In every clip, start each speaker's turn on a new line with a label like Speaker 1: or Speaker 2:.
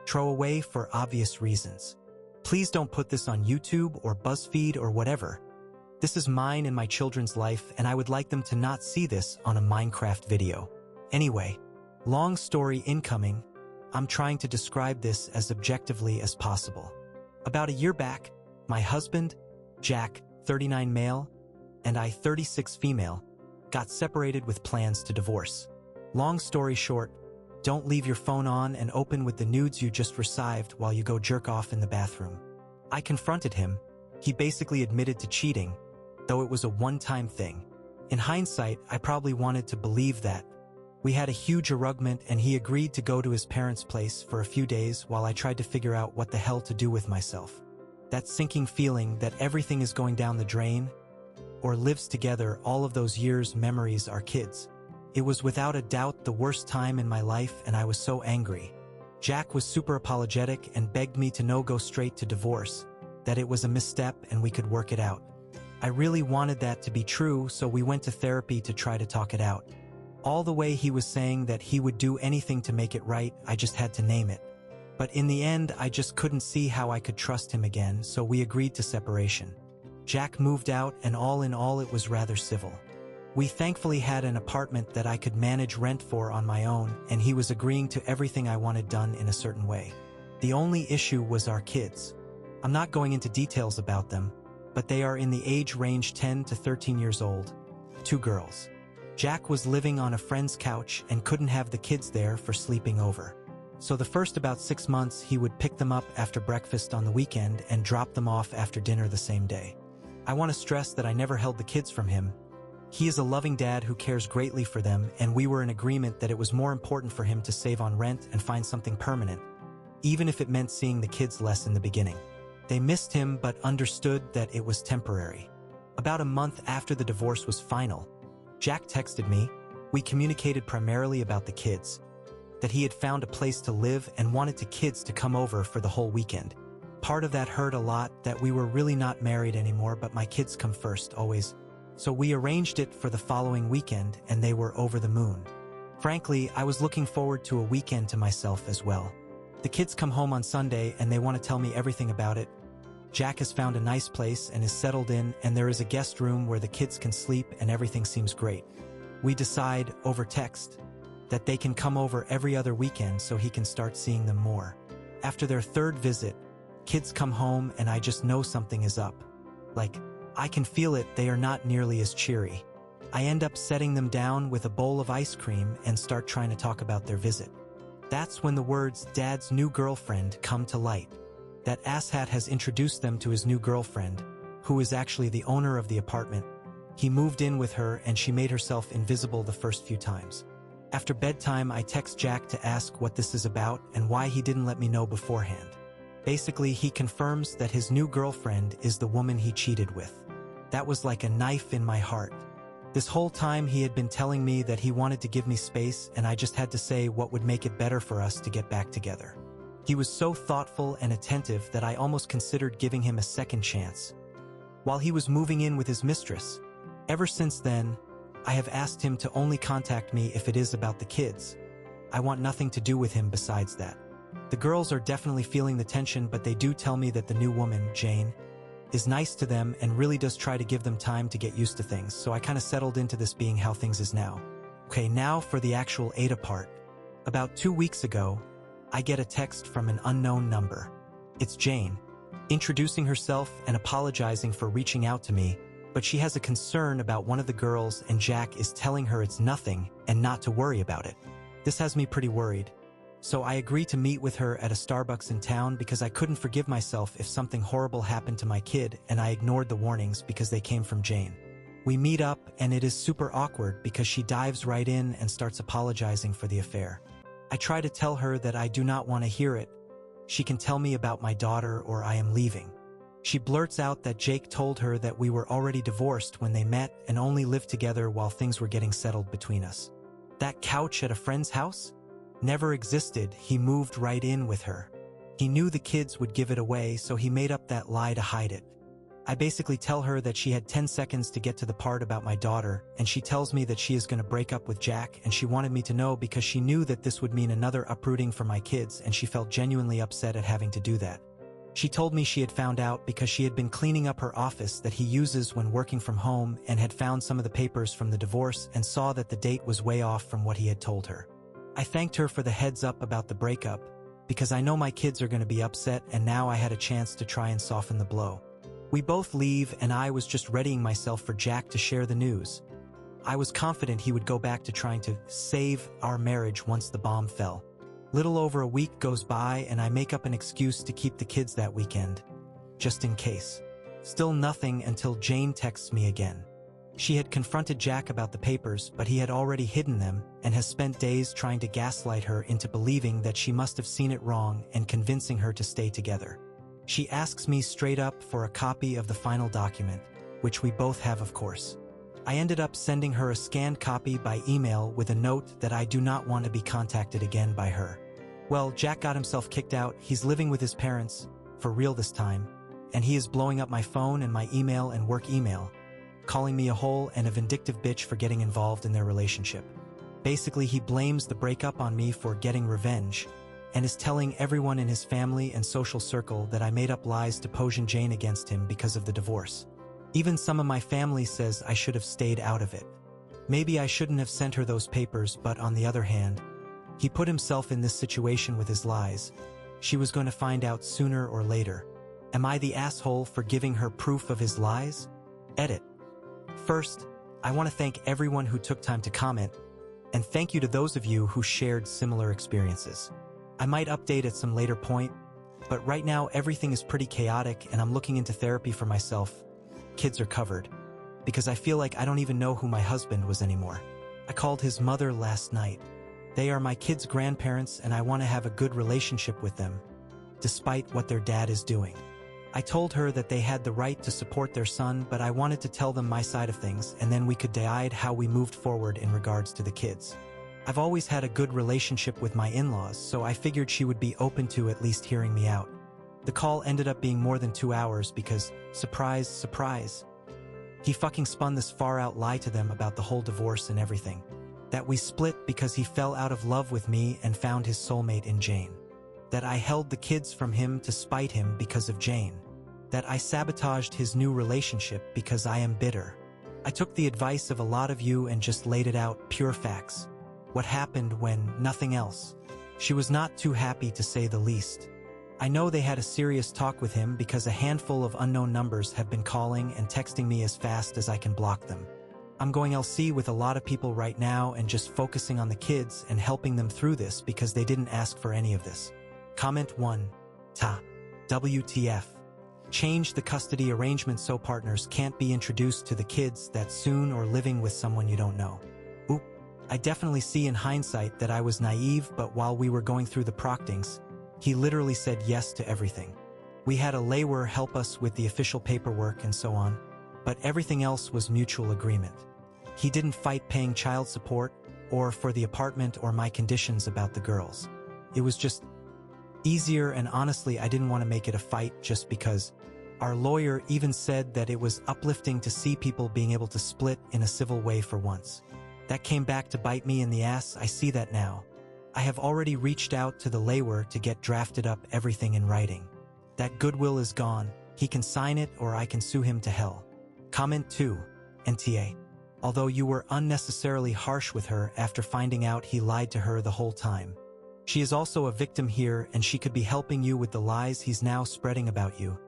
Speaker 1: throw away for obvious reasons. Please don't put this on YouTube or BuzzFeed or whatever. This is mine and my children's life, and I would like them to not see this on a Minecraft video. Anyway, long story incoming, I'm trying to describe this as objectively as possible. About a year back, my husband, Jack, 39 male, and I, 36 female, got separated with plans to divorce. Long story short, don't leave your phone on and open with the nudes you just received while you go jerk off in the bathroom. I confronted him. He basically admitted to cheating, though it was a one-time thing. In hindsight, I probably wanted to believe that. We had a huge argument and he agreed to go to his parents' place for a few days while I tried to figure out what the hell to do with myself. That sinking feeling that everything is going down the drain, or lives together all of those years' memories are kids. It was without a doubt the worst time in my life, and I was so angry. Jack was super apologetic and begged me to go straight to divorce, that it was a misstep and we could work it out. I really wanted that to be true, so we went to therapy to try to talk it out. All the way he was saying that he would do anything to make it right, I just had to name it. But in the end, I just couldn't see how I could trust him again, so we agreed to separation. Jack moved out, and all in all it was rather civil. We thankfully had an apartment that I could manage rent for on my own, and he was agreeing to everything I wanted done in a certain way. The only issue was our kids. I'm not going into details about them, but they are in the age range 10 to 13 years old, 2 girls. Jack was living on a friend's couch and couldn't have the kids there for sleeping over. So the first about 6 months he would pick them up after breakfast on the weekend and drop them off after dinner the same day. I want to stress that I never held the kids from him. He is a loving dad who cares greatly for them, and we were in agreement that it was more important for him to save on rent and find something permanent, even if it meant seeing the kids less in the beginning. They missed him but understood that it was temporary. About a month after the divorce was final, Jack texted me. We communicated primarily about the kids, that he had found a place to live and wanted the kids to come over for the whole weekend. Part of that hurt a lot, that we were really not married anymore, but my kids come first, always. So we arranged it for the following weekend, and they were over the moon. Frankly, I was looking forward to a weekend to myself as well. The kids come home on Sunday and they want to tell me everything about it. Jack has found a nice place and is settled in, and there is a guest room where the kids can sleep and everything seems great. We decide, over text, that they can come over every other weekend so he can start seeing them more. After their third visit, kids come home and I just know something is up. Like, I can feel it, they are not nearly as cheery. I end up setting them down with a bowl of ice cream and start trying to talk about their visit. That's when the words "Dad's new girlfriend" come to light. That asshat has introduced them to his new girlfriend, who is actually the owner of the apartment. He moved in with her and she made herself invisible the first few times. After bedtime, I text Jack to ask what this is about and why he didn't let me know beforehand. Basically, he confirms that his new girlfriend is the woman he cheated with. That was like a knife in my heart. This whole time he had been telling me that he wanted to give me space, and I just had to say what would make it better for us to get back together. He was so thoughtful and attentive that I almost considered giving him a second chance. While he was moving in with his mistress, ever since then, I have asked him to only contact me if it is about the kids. I want nothing to do with him besides that. The girls are definitely feeling the tension, but they do tell me that the new woman, Jane, is nice to them and really does try to give them time to get used to things, so I kind of settled into this being how things is now. Okay, now for the actual Ada part. About 2 weeks ago, I get a text from an unknown number. It's Jane, introducing herself and apologizing for reaching out to me, but she has a concern about one of the girls and Jack is telling her it's nothing and not to worry about it. This has me pretty worried. So I agree to meet with her at a Starbucks in town because I couldn't forgive myself if something horrible happened to my kid, and I ignored the warnings because they came from Jane. We meet up and it is super awkward because she dives right in and starts apologizing for the affair. I try to tell her that I do not want to hear it. She can tell me about my daughter or I am leaving. She blurts out that Jake told her that we were already divorced when they met and only lived together while things were getting settled between us. That couch at a friend's house? Never existed. He moved right in with her. He knew the kids would give it away, so he made up that lie to hide it. I basically tell her that she had 10 seconds to get to the part about my daughter, and she tells me that she is going to break up with Jack, and she wanted me to know because she knew that this would mean another uprooting for my kids, and she felt genuinely upset at having to do that. She told me she had found out because she had been cleaning up her office that he uses when working from home and had found some of the papers from the divorce and saw that the date was way off from what he had told her. I thanked her for the heads up about the breakup, because I know my kids are going to be upset, and now I had a chance to try and soften the blow. We both leave, and I was just readying myself for Jack to share the news. I was confident he would go back to trying to save our marriage once the bomb fell. Little over a week goes by, and I make up an excuse to keep the kids that weekend, just in case. Still nothing until Jane texts me again. She had confronted Jack about the papers, but he had already hidden them and has spent days trying to gaslight her into believing that she must have seen it wrong and convincing her to stay together. She asks me straight up for a copy of the final document, which we both have, of course. I ended up sending her a scanned copy by email with a note that I do not want to be contacted again by her. Well, Jack got himself kicked out. He's living with his parents, for real this time, and he is blowing up my phone and my email and work email, calling me a hole and a vindictive bitch for getting involved in their relationship. Basically, he blames the breakup on me for getting revenge, and is telling everyone in his family and social circle that I made up lies to poison Jane against him because of the divorce. Even some of my family says I should have stayed out of it. Maybe I shouldn't have sent her those papers, but on the other hand, he put himself in this situation with his lies. She was going to find out sooner or later. Am I the asshole for giving her proof of his lies? Edit. First, I want to thank everyone who took time to comment, and thank you to those of you who shared similar experiences. I might update at some later point, but right now everything is pretty chaotic and I'm looking into therapy for myself. Kids are covered, because I feel like I don't even know who my husband was anymore. I called his mother last night. They are my kids' grandparents and I want to have a good relationship with them, despite what their dad is doing. I told her that they had the right to support their son, but I wanted to tell them my side of things, and then we could decide how we moved forward in regards to the kids. I've always had a good relationship with my in-laws, so I figured she would be open to at least hearing me out. The call ended up being more than 2 hours because, surprise, surprise, he fucking spun this far-out lie to them about the whole divorce and everything. That we split because he fell out of love with me and found his soulmate in Jane. That I held the kids from him to spite him because of Jane. That I sabotaged his new relationship because I am bitter. I took the advice of a lot of you and just laid it out, pure facts. What happened when nothing else. She was not too happy, to say the least. I know they had a serious talk with him because a handful of unknown numbers have been calling and texting me as fast as I can block them. I'm going LC with a lot of people right now and just focusing on the kids and helping them through this because they didn't ask for any of this. Comment 1. WTF. Change the custody arrangement so partners can't be introduced to the kids that soon or living with someone you don't know. Oop. I definitely see in hindsight that I was naive, but while we were going through the proctings, he literally said yes to everything. We had a lawyer help us with the official paperwork and so on, but everything else was mutual agreement. He didn't fight paying child support or for the apartment or my conditions about the girls. It was just easier, and honestly I didn't want to make it a fight just because. Our lawyer even said that it was uplifting to see people being able to split in a civil way for once. That came back to bite me in the ass. I see that now. I have already reached out to the lawyer to get drafted up everything in writing. That goodwill is gone. He can sign it or I can sue him to hell. Comment 2. NTA. Although you were unnecessarily harsh with her after finding out he lied to her the whole time. She is also a victim here and she could be helping you with the lies he's now spreading about you,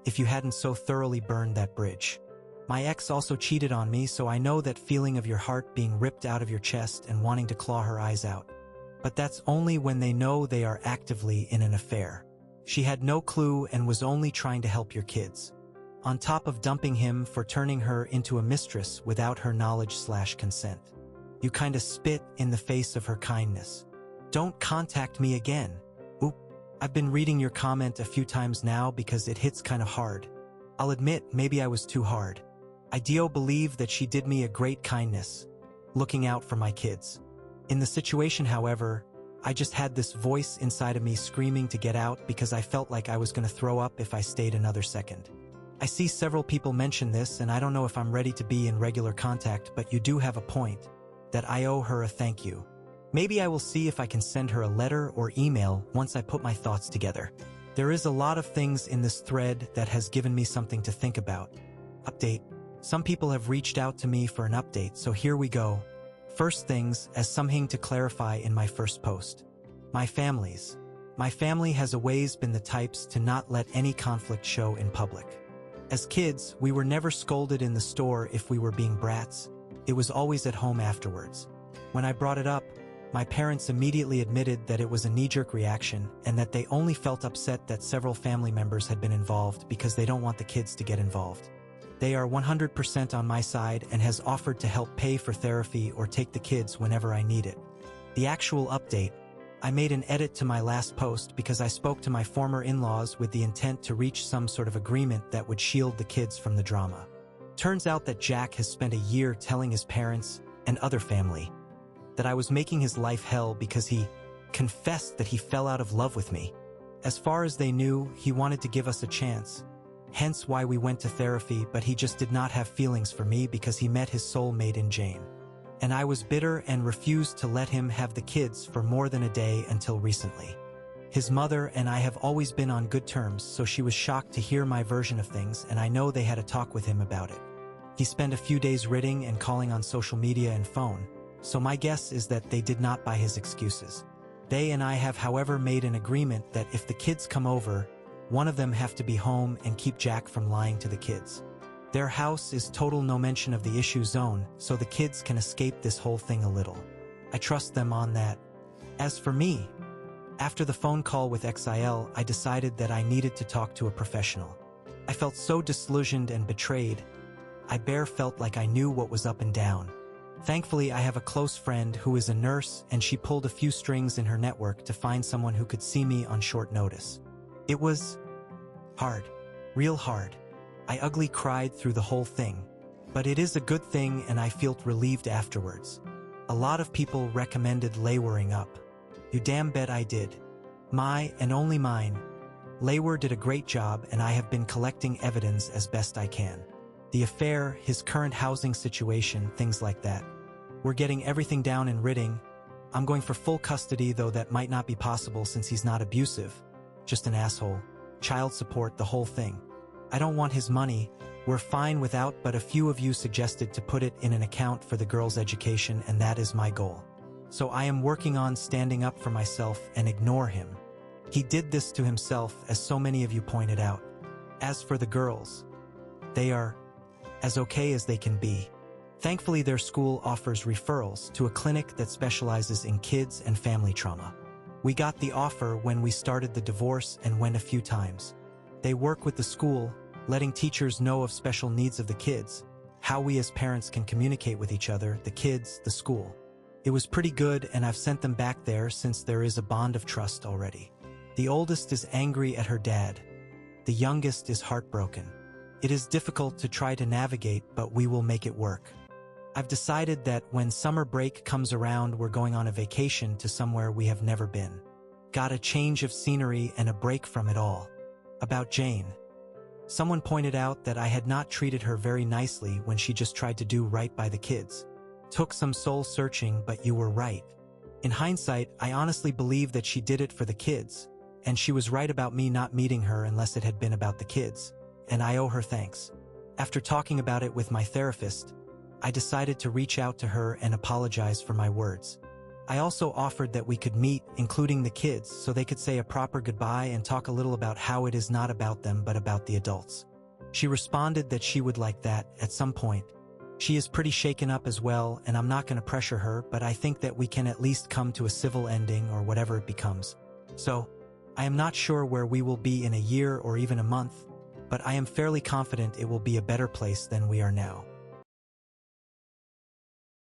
Speaker 1: if you hadn't so thoroughly burned that bridge. My ex also cheated on me, so I know that feeling of your heart being ripped out of your chest and wanting to claw her eyes out. But that's only when they know they are actively in an affair. She had no clue and was only trying to help your kids. On top of dumping him for turning her into a mistress without her knowledge/consent. You kinda spit in the face of her kindness. Don't contact me again. Oop. I've been reading your comment a few times now because it hits kinda hard. I'll admit, maybe I was too hard. I do believe that she did me a great kindness, looking out for my kids. In the situation, however, I just had this voice inside of me screaming to get out because I felt like I was going to throw up if I stayed another second. I see several people mention this, and I don't know if I'm ready to be in regular contact, but you do have a point, that I owe her a thank you. Maybe I will see if I can send her a letter or email once I put my thoughts together. There is a lot of things in this thread that has given me something to think about. Update. Some people have reached out to me for an update, so here we go. First things, as something to clarify in my first post. My family has always been the types to not let any conflict show in public. As kids, we were never scolded in the store if we were being brats. It was always at home afterwards. When I brought it up, my parents immediately admitted that it was a knee-jerk reaction and that they only felt upset that several family members had been involved because they don't want the kids to get involved. They are 100% on my side and has offered to help pay for therapy or take the kids whenever I need it. The actual update. I made an edit to my last post because I spoke to my former in-laws with the intent to reach some sort of agreement that would shield the kids from the drama. Turns out that Jack has spent a year telling his parents and other family that I was making his life hell because he confessed that he fell out of love with me. As far as they knew, he wanted to give us a chance. Hence why we went to therapy, but he just did not have feelings for me because he met his soulmate in Jane. And I was bitter and refused to let him have the kids for more than a day until recently. His mother and I have always been on good terms, so she was shocked to hear my version of things, and I know they had a talk with him about it. He spent a few days writing and calling on social media and phone, so my guess is that they did not buy his excuses. They and I have, however, made an agreement that if the kids come over, one of them have to be home and keep Jack from lying to the kids. Their house is total no mention of the issue zone, so the kids can escape this whole thing a little. I trust them on that. As for me, after the phone call with XIL, I decided that I needed to talk to a professional. I felt so disillusioned and betrayed. I bare felt like I knew what was up and down. Thankfully, I have a close friend who is a nurse, and she pulled a few strings in her network to find someone who could see me on short notice. It was hard, real hard. I ugly cried through the whole thing, but it is a good thing and I felt relieved afterwards. A lot of people recommended layering up. You damn bet I did. My and only mine. Lawer did a great job and I have been collecting evidence as best I can. The affair, his current housing situation, things like that. We're getting everything down in writing. I'm going for full custody, though that might not be possible since he's not abusive. Just an asshole. Child support, the whole thing. I don't want his money. We're fine without, but a few of you suggested to put it in an account for the girl's education, and that is my goal. So I am working on standing up for myself and ignore him. He did this to himself, as so many of you pointed out. As for the girls, they are as okay as they can be. Thankfully, their school offers referrals to a clinic that specializes in kids and family trauma. We got the offer when we started the divorce and went a few times. They work with the school, letting teachers know of special needs of the kids, how we as parents can communicate with each other, the kids, the school. It was pretty good, and I've sent them back there since there is a bond of trust already. The oldest is angry at her dad. The youngest is heartbroken. It is difficult to try to navigate, but we will make it work. I've decided that when summer break comes around, we're going on a vacation to somewhere we have never been. Got a change of scenery and a break from it all. About Jane. Someone pointed out that I had not treated her very nicely when she just tried to do right by the kids. Took some soul searching, but you were right. In hindsight, I honestly believe that she did it for the kids, and she was right about me not meeting her unless it had been about the kids, and I owe her thanks. After talking about it with my therapist, I decided to reach out to her and apologize for my words. I also offered that we could meet, including the kids, so they could say a proper goodbye and talk a little about how it is not about them but about the adults. She responded that she would like that at some point. She is pretty shaken up as well, and I'm not going to pressure her, but I think that we can at least come to a civil ending or whatever it becomes. So, I am not sure where we will be in a year or even a month, but I am fairly confident it will be a better place than we are now.